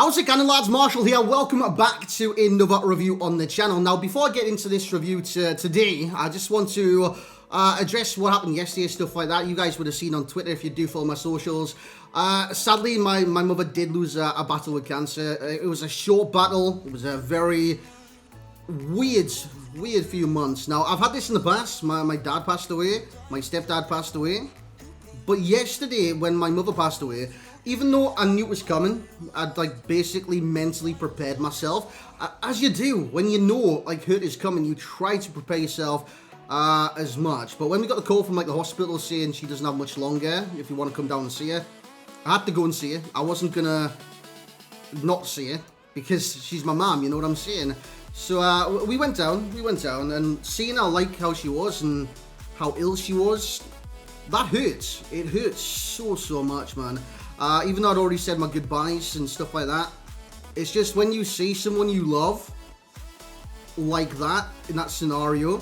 How's it going, lads? Marshall here. Welcome back to another review on the channel. Now, before I get into this review today, I just want to address what happened yesterday, stuff like that. You guys would have seen on Twitter if you do follow my socials. Sadly, my mother did lose a battle with cancer. It was a short battle. It was a very weird few months. Now, I've had this in the past. My dad passed away. My stepdad passed away. But yesterday, when my mother passed away, even though I knew it was coming, I'd basically mentally prepared myself. As you do, when you know hurt is coming, you try to prepare yourself as much. But when we got the call from the hospital saying she doesn't have much longer, if you want to come down and see her, I had to go and see her. I wasn't gonna not see her because she's my mom, you know what I'm saying? So we went down, and seeing how she was and how ill she was, that hurts. It hurts so much, man. Even though I'd already said my goodbyes and stuff like that, it's just when you see someone you love like that, in that scenario,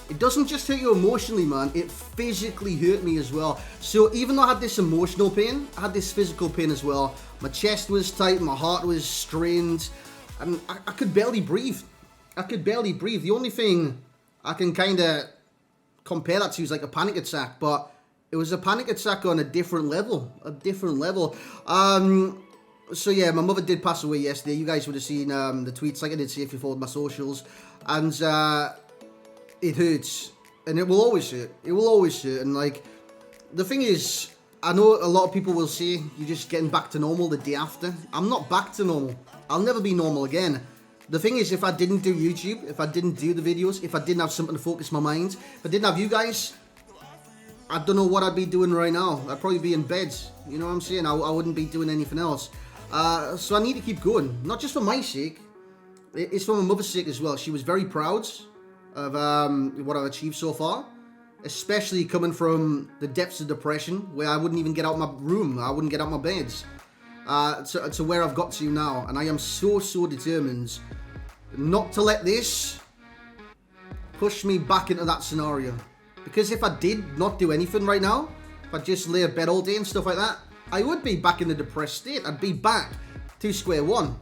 it doesn't just hurt you emotionally, man, it physically hurt me as well. So even though I had this emotional pain, I had this physical pain as well. My chest was tight, my heart was strained, and I could barely breathe. The only thing I can kind of compare that to is a panic attack, but it was a panic attack on a different level. So yeah, my mother did pass away yesterday. You guys would have seen the tweets, I did see if you followed my socials. And it hurts. And it will always hurt. And the thing is, I know a lot of people will say you're just getting back to normal the day after. I'm not back to normal. I'll never be normal again. The thing is, if I didn't do YouTube, if I didn't do the videos, if I didn't have something to focus my mind, if I didn't have you guys, I don't know what I'd be doing right now. I'd probably be in bed. You know what I'm saying? I wouldn't be doing anything else. So I need to keep going. Not just for my sake. It's for my mother's sake as well. She was very proud of what I've achieved so far. Especially coming from the depths of depression, where I wouldn't even get out of my room. I wouldn't get out of my bed. To where I've got to now. And I am so determined not to let this push me back into that scenario. Because if I did not do anything right now, if I just lay in bed all day and stuff like that, I would be back in the depressed state. I'd be back to square one.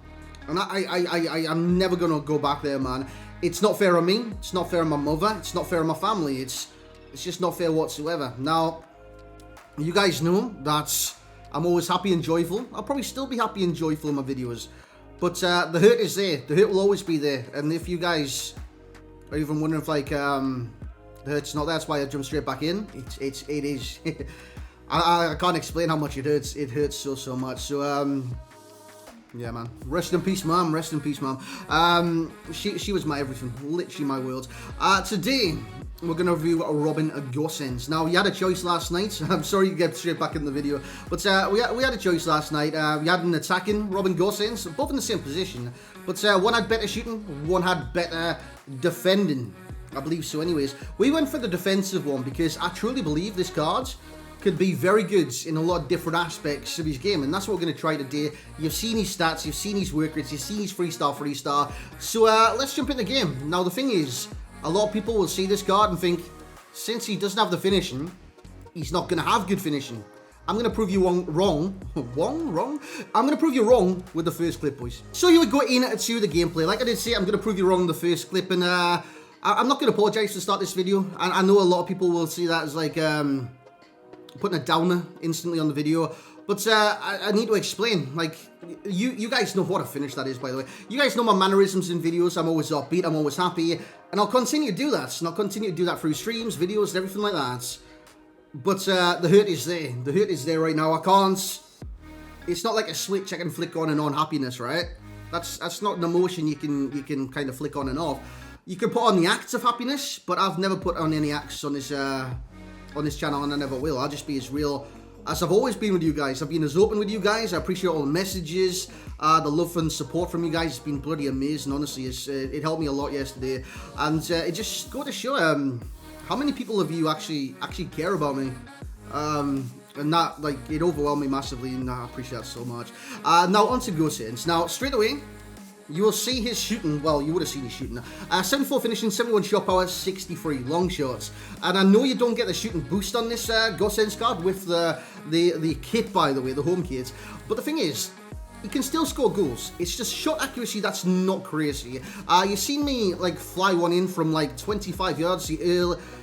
And I'm never going to go back there, man. It's not fair on me. It's not fair on my mother. It's not fair on my family. It's just not fair whatsoever. Now, you guys know that I'm always happy and joyful. I'll probably still be happy and joyful in my videos. But the hurt is there. The hurt will always be there. And if you guys are even wondering if the hurt's not there, that's why I jumped straight back in. It is. I can't explain how much it hurts. It hurts so much. So yeah, man. Rest in peace, mom. Rest in peace, mom. She was my everything. Literally my world. Today we're gonna review Rulebreakers Gosens. Now, we had a choice last night. I'm sorry to get straight back in the video, but we had a choice last night. We had an attacking Rulebreakers Gosens, both in the same position, but one had better shooting, one had better defending. I believe so anyways. We went for the defensive one because I truly believe this card could be very good in a lot of different aspects of his game, and that's what we're going to try today. You've seen his stats, you've seen his work rates, you've seen his 3-star. So let's jump in the game. Now the thing is, a lot of people will see this card and think, since he doesn't have the finishing, he's not going to have good finishing. I'm going to prove you wrong. I'm going to prove you wrong with the first clip, boys. So you would go into the gameplay. Like I did say, I'm going to prove you wrong in the first clip, and I'm not going to apologize to start this video. I know a lot of people will see that as putting a downer instantly on the video, but I need to explain. You guys know what a finish that is, by the way. You guys know my mannerisms in videos. I'm always upbeat, I'm always happy, and I'll continue to do that. And I'll continue to do that through streams, videos, and everything like that. But the hurt is there. The hurt is there right now. I can't. It's not like a switch I can flick on and on happiness, right? That's not an emotion you can kind of flick on and off. You can put on the acts of happiness, but I've never put on any acts on this channel, and I never will. I'll just be as real as I've always been with you guys. I've been as open with you guys. I appreciate all the messages, the love and support from you guys. It's been bloody amazing, honestly. It helped me a lot yesterday, and it just goes to show how many people of you actually care about me. And that, it overwhelmed me massively, and I appreciate that so much. Now on to Gosens. Now straight away, you will see his shooting. Well, you would have seen his shooting. 74 finishing, 71 shot power, 63 long shots. And I know you don't get the shooting boost on this Gosens card with the kit, by the way, the home kit. But the thing is, he can still score goals. It's just shot accuracy that's not crazy. You've seen me like fly one in from like 25 yards,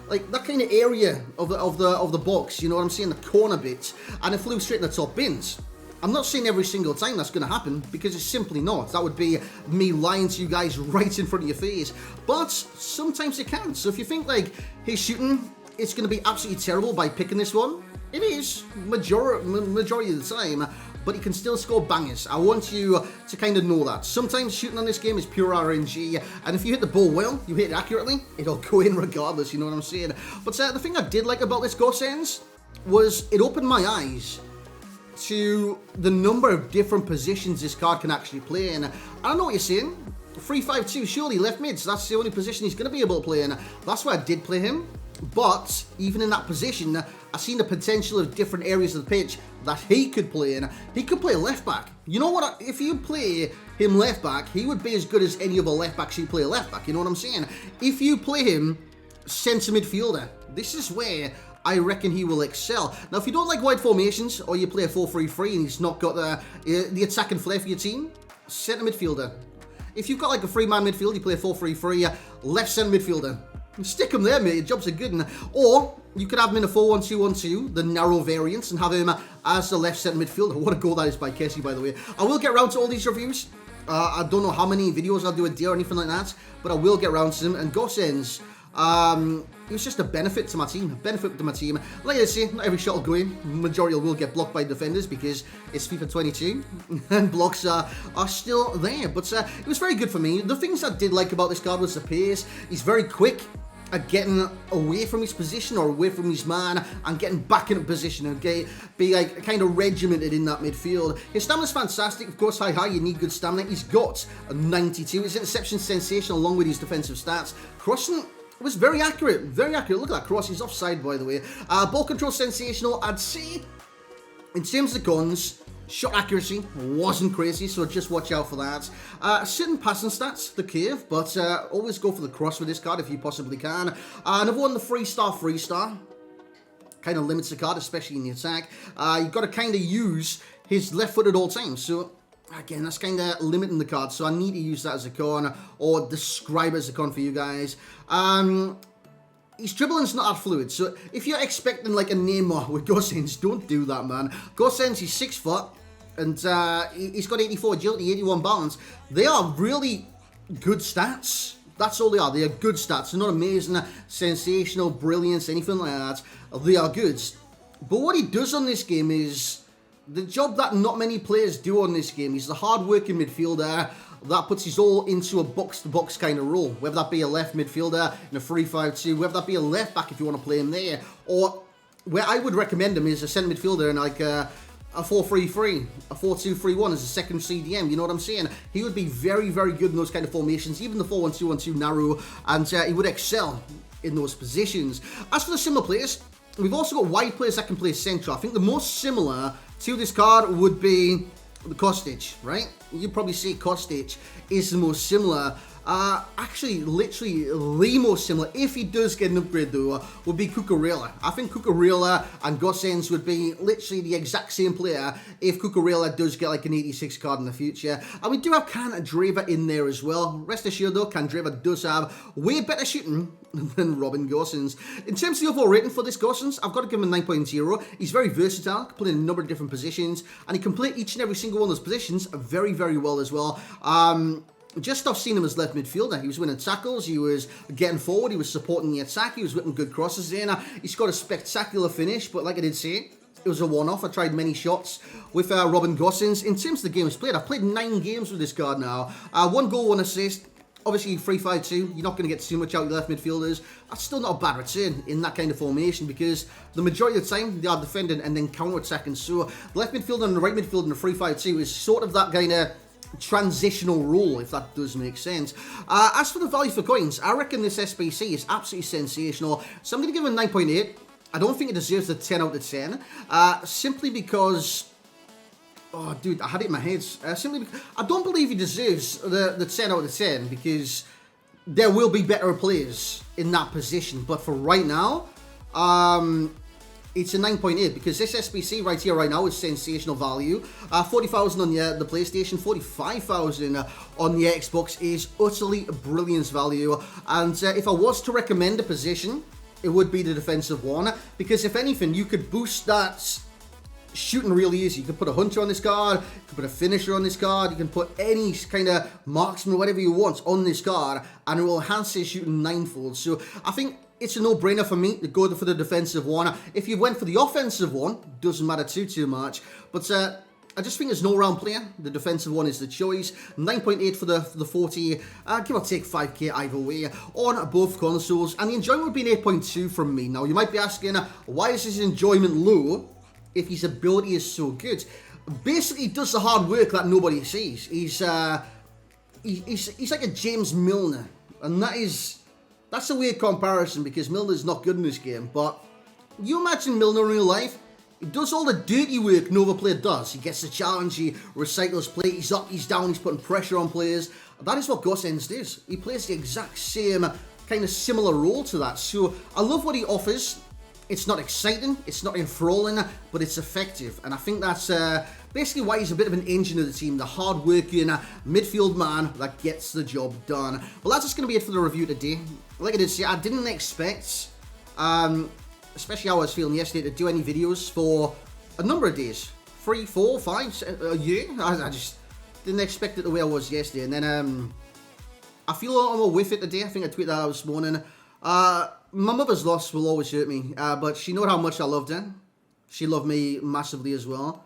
like that kind of area of the box. You know what I'm saying? The corner bit, and it flew straight in the top bins. I'm not saying every single time that's going to happen, because it's simply not. That would be me lying to you guys right in front of your face. But sometimes it can. So if you think like his shooting, it's going to be absolutely terrible by picking this one, it is majority of the time. But he can still score bangers. I want you to kind of know that. Sometimes shooting on this game is pure RNG, and if you hit the ball well, you hit it accurately, it'll go in regardless, you know what I'm saying? But the thing I did like about this Gosens was it opened my eyes to the number of different positions this card can actually play in. I don't know what you're saying. 3-5-2, surely left mids, that's the only position he's going to be able to play in. That's why I did play him. But even in that position, I've seen the potential of different areas of the pitch that he could play in. He could play left back. You know what? If you play him left back, he would be as good as any other left backs you play left back. You know what I'm saying? If you play him centre midfielder, this is where I reckon he will excel. Now, if you don't like wide formations, or you play a 4-3-3 and he's not got the attacking flair for your team, centre midfielder. If you've got like a 3-man midfield, you play a 4-3-3, left centre midfielder. Stick him there, mate. Your jobs are good. Or you could have him in a 4-1-2-1-2, the narrow variants, and have him as the left centre midfielder. What a goal that is by Kessie, by the way. I will get around to all these reviews. I don't know how many videos I'll do a day or anything like that, but I will get around to them. And Gosens, it was just a benefit to my team. Like I say, not every shot will go in. Majority will get blocked by defenders because it's FIFA 22 and blocks are still there. But it was very good for me. The things I did like about this card was the pace. He's very quick at getting away from his position or away from his man and getting back into position and be like kind of regimented in that midfield. His stamina's fantastic. Of course, high, you need good stamina. He's got a 92. His interception's sensational along with his defensive stats. Crossing was very accurate, very accurate. Look at that cross, he's offside, by the way. Ball control sensational. I'd say, in terms of guns, shot accuracy wasn't crazy, so just watch out for that. Sitting passing stats, the cave, but always go for the cross with this card if you possibly can. Another one, the freestar. Kind of limits the card, especially in the attack. You've got to kind of use his left foot at all times, so again, that's kind of limiting the card, so I need to use that as a con, or describe it as a con for you guys. His dribbling's not that fluid, so if you're expecting like a Neymar with Gosens, don't do that, man. Gosens, he's 6 foot, and he's got 84 agility, 81 balance. They are really good stats. That's all they are. They are good stats. They're not amazing, sensational, brilliance, anything like that. They are good. But what he does on this game is the job that not many players do on this game. He's the hard-working midfielder that puts his all into a box-to-box kind of role. Whether that be a left midfielder in a 3-5-2, whether that be a left back if you want to play him there, or where I would recommend him is a centre midfielder in like a 4-3-3, a 4-2-3-1 as a second CDM, you know what I'm saying? He would be very, very good in those kind of formations, even the 4-1-2-1-2 narrow, and he would excel in those positions. As for the similar players, we've also got wide players that can play central. I think the most similar to this card would be the Kostic, right? You'd probably say Kostic is the most similar. Actually, literally the most similar, if he does get an upgrade though, would be Cucurella. I think Cucurella and Gosens would be literally the exact same player if Cucurella does get like an 86 card in the future. And we do have Candreva in there as well. Rest assured though, Candreva does have way better shooting than Robin Gosens. In terms of the overall rating for this Gosens, I've got to give him a 9.0. He's very versatile, can play in a number of different positions, and he can play each and every single one of those positions very, very well as well. Just off seeing him as left midfielder, he was winning tackles, he was getting forward, he was supporting the attack, he was whipping good crosses in. He's got a spectacular finish, but like I did say, it was a one-off. I tried many shots with Robin Gosens. In terms of the games played, I've played 9 games with this card now. 1 goal, 1 assist. Obviously, 3-5-2, you're not going to get too much out of your left midfielders. That's still not a bad return in that kind of formation because the majority of the time, they are defending and then counter-attacking. So, the left midfielder and the right midfielder in the 3-5-2 is sort of that kind of transitional role, if that does make sense. As for the value for coins, I reckon this SBC is absolutely sensational. So, I'm going to give it a 9.8. I don't think it deserves a 10 out of 10. Simply because... Oh, dude, I had it in my head. Simply because I don't believe he deserves the 10 out of 10 because there will be better players in that position. But for right now, it's a 9.8 because this SBC right here, right now, is sensational value. 40,000 on the PlayStation, 45,000 on the Xbox is utterly brilliant value. And if I was to recommend a position, it would be the defensive one, because if anything, you could boost that shooting really easy. You can put a hunter on this card, you can put a finisher on this card, you can put any kind of marksman, whatever you want on this card, and it will enhance his shooting ninefold. So I think it's a no-brainer for me to go for the defensive one. If you went for the offensive one, doesn't matter too much. But I just think there's no round player. The defensive one is the choice. 9.8 for the 40, give or take 5k either way on both consoles. And the enjoyment would be an 8.2 from me. Now, you might be asking, why is his enjoyment low if his ability is so good? Basically, he does the hard work that nobody sees. He's like a James Milner, and that's a weird comparison because Milner's not good in this game. But you imagine Milner in real life. He does all the dirty work no other player does. He gets the challenge, he recycles play, he's up, he's down, he's putting pressure on players. That is what Gosens does. He plays the exact same kind of similar role to that. So I love what he offers. It's not exciting, it's not enthralling, but it's effective. And I think that's basically why he's a bit of an engine of the team, the hard-working midfield man that gets the job done. Well, that's just going to be it for the review today. Like I did say, I didn't expect, especially how I was feeling yesterday, to do any videos for a number of days. 3, 4, 5, a year. I just didn't expect it the way I was yesterday. And then I feel a lot more with it today. I think I tweeted that out this morning. My mother's loss will always hurt me, but she knew how much I loved her. She loved me massively as well.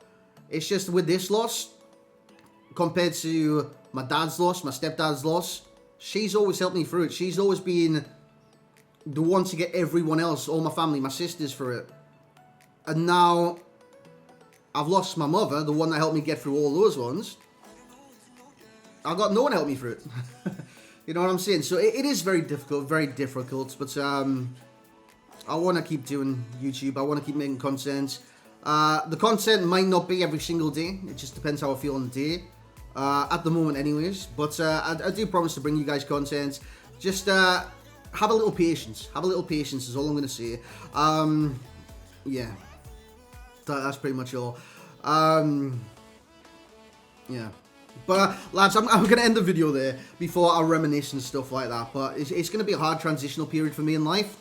It's just with this loss, compared to my dad's loss, my stepdad's loss, she's always helped me through it. She's always been the one to get everyone else, all my family, my sisters, through it. And now I've lost my mother, the one that helped me get through all those ones. I've got no one to help me through it. You know what I'm saying? So it is very difficult, but I want to keep doing YouTube. I want to keep making content. The content might not be every single day. It just depends how I feel on the day. At the moment anyways. But I do promise to bring you guys content. Just have a little patience. Have a little patience is all I'm going to say. Yeah. That's pretty much all. Yeah. But lads, I'm going to end the video there before I reminisce and stuff like that. But it's going to be a hard transitional period for me in life.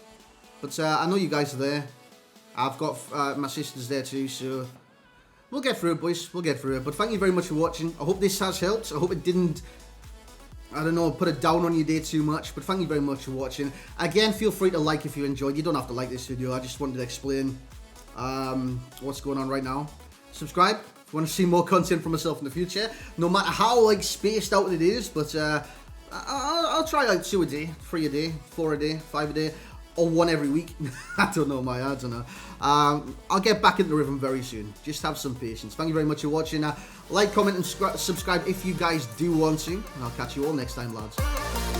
But I know you guys are there. I've got my sisters there too, so we'll get through it, boys. We'll get through it. But thank you very much for watching. I hope this has helped. I hope it didn't, I don't know, put it down on your day too much. But thank you very much for watching. Again, feel free to like if you enjoyed. You don't have to like this video. I just wanted to explain what's going on right now. Subscribe if you want to see more content from myself in the future. No matter how spaced out it is, but I'll try 2 a day, 3 a day, 4 a day, 5 a day. Or 1 every week. I don't know, I don't know. I'll get back into the rhythm very soon. Just have some patience. Thank you very much for watching. Like, comment, and subscribe if you guys do want to. And I'll catch you all next time, lads.